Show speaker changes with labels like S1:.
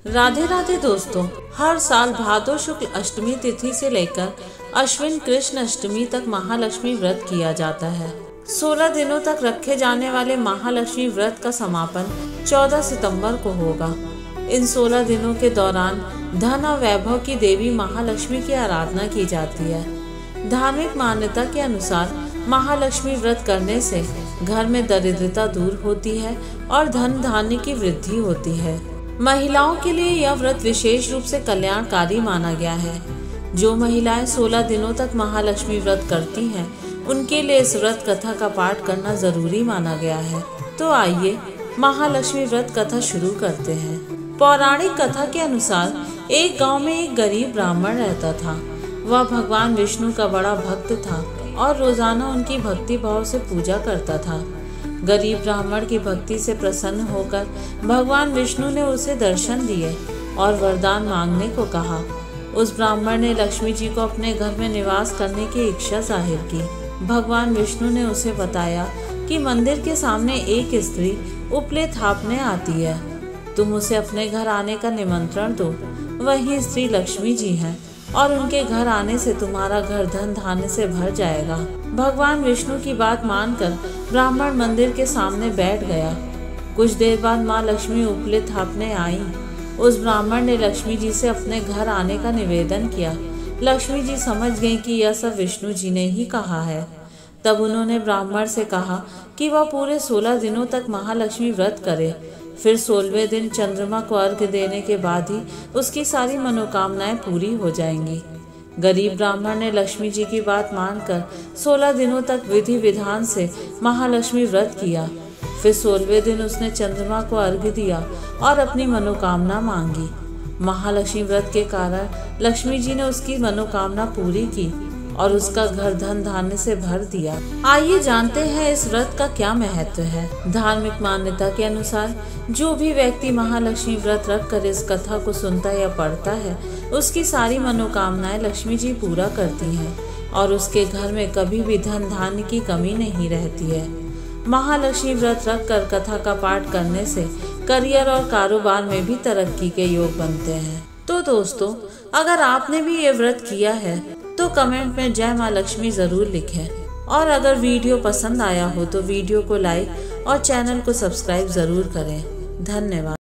S1: राधे राधे दोस्तों, हर साल भादो शुक्ल अष्टमी तिथि से लेकर अश्विन कृष्ण अष्टमी तक महालक्ष्मी व्रत किया जाता है। 16 दिनों तक रखे जाने वाले महालक्ष्मी व्रत का समापन 14 सितंबर को होगा। इन 16 दिनों के दौरान धन और वैभव की देवी महालक्ष्मी की आराधना की जाती है। धार्मिक मान्यता के अनुसार महालक्ष्मी व्रत करने से घर में दरिद्रता दूर होती है और धन धान्य की वृद्धि होती है। महिलाओं के लिए यह व्रत विशेष रूप से कल्याणकारी माना गया है। जो महिलाएं 16 दिनों तक महालक्ष्मी व्रत करती हैं, उनके लिए इस व्रत कथा का पाठ करना जरूरी माना गया है। तो आइए महालक्ष्मी व्रत कथा शुरू करते हैं। पौराणिक कथा के अनुसार एक गांव में एक गरीब ब्राह्मण रहता था। वह भगवान विष्णु का बड़ा भक्त था और रोजाना उनकी भक्ति भाव से पूजा करता था। गरीब ब्राह्मण की भक्ति से प्रसन्न होकर भगवान विष्णु ने उसे दर्शन दिए और वरदान मांगने को कहा। उस ब्राह्मण ने लक्ष्मी जी को अपने घर में निवास करने की इच्छा जाहिर की। भगवान विष्णु ने उसे बताया कि मंदिर के सामने एक स्त्री उपले थापने आती है, तुम उसे अपने घर आने का निमंत्रण दो। वही स्त्री लक्ष्मी जी हैं और उनके घर आने से तुम्हारा घर धन धान्य से भर जाएगा। भगवान विष्णु की बात मानकर ब्राह्मण मंदिर के सामने बैठ गया। कुछ देर बाद माँ लक्ष्मी उपले थापने आई। उस ब्राह्मण ने लक्ष्मी जी से अपने घर आने का निवेदन किया। लक्ष्मी जी समझ गईं कि यह सब विष्णु जी ने ही कहा है। तब उन्होंने ब्राह्मण से कहा कि वह पूरे 16 दिनों तक महालक्ष्मी व्रत करे। फिर 16वें दिन चंद्रमा को अर्घ्य देने के बाद ही उसकी सारी मनोकामनाएं पूरी हो जाएंगी। गरीब ब्राह्मण ने लक्ष्मी जी की बात मानकर 16 दिनों तक विधि विधान से महालक्ष्मी व्रत किया। फिर 16वें दिन उसने चंद्रमा को अर्घ्य दिया और अपनी मनोकामना मांगी। महालक्ष्मी व्रत के कारण लक्ष्मी जी ने उसकी मनोकामना पूरी की और उसका घर धन धान्य से भर दिया। आइए जानते हैं इस व्रत का क्या महत्व है। धार्मिक मान्यता के अनुसार जो भी व्यक्ति महालक्ष्मी व्रत रख कर इस कथा को सुनता या पढ़ता है, उसकी सारी मनोकामनाएं लक्ष्मी जी पूरा करती हैं और उसके घर में कभी भी धन धान्य की कमी नहीं रहती है। महालक्ष्मी व्रत रख कर कथा का पाठ करने से करियर और कारोबार में भी तरक्की के योग बनते हैं। तो दोस्तों, अगर आपने भी ये व्रत किया है तो कमेंट में जय माँ लक्ष्मी जरूर लिखें और अगर वीडियो पसंद आया हो तो वीडियो को लाइक और चैनल को सब्सक्राइब जरूर करें। धन्यवाद।